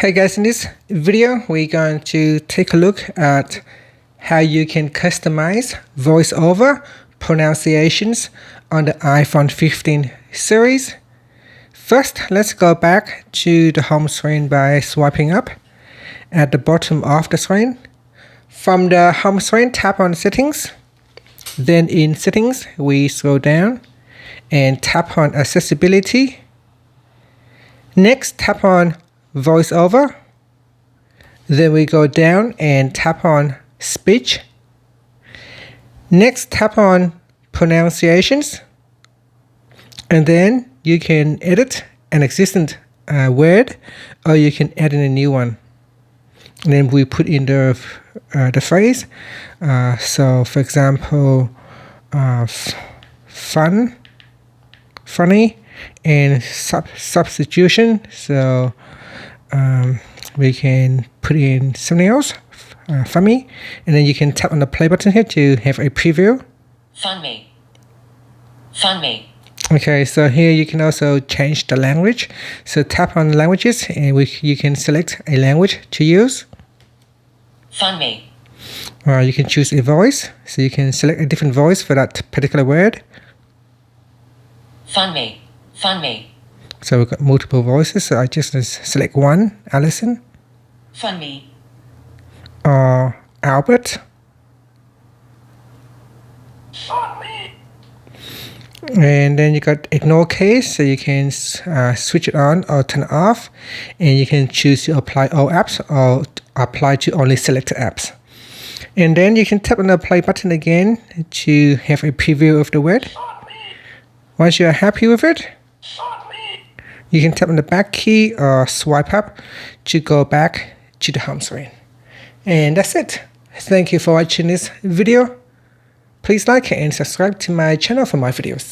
Hey guys, in this video we're going to take a look at how you can customize VoiceOver pronunciations on the iPhone 15 series. First, let's go back to the home screen by swiping up at the bottom of the screen. From the home screen, tap on Settings. Then in Settings, we scroll down and tap on Accessibility. Next, tap on VoiceOver. Then we go down and tap on Speech. Next, tap on Pronunciations. And then you can edit an existing word, or you can add in a new one. And then we put in the phrase. So, for example, funny, and substitution. So we can put in something else, funny, and then you can tap on the play button here to have a preview. Funny. Okay, so here you can also change the language. So tap on languages and you can select a language to use. Funny. You can choose a voice, so you can select a different voice for that particular word. Funny. So we've got multiple voices, so I just select one, Alison. Funny. Or Albert. Funny. And then you got ignore case, so you can switch it on or turn it off, and you can choose to apply all apps or apply to only selected apps. And then you can tap on the play button again to have a preview of the word. Once you are happy with it, you can tap on the back key or swipe up to go back to the home screen. And that's it. Thank you for watching this video. Please like and subscribe to my channel for more videos.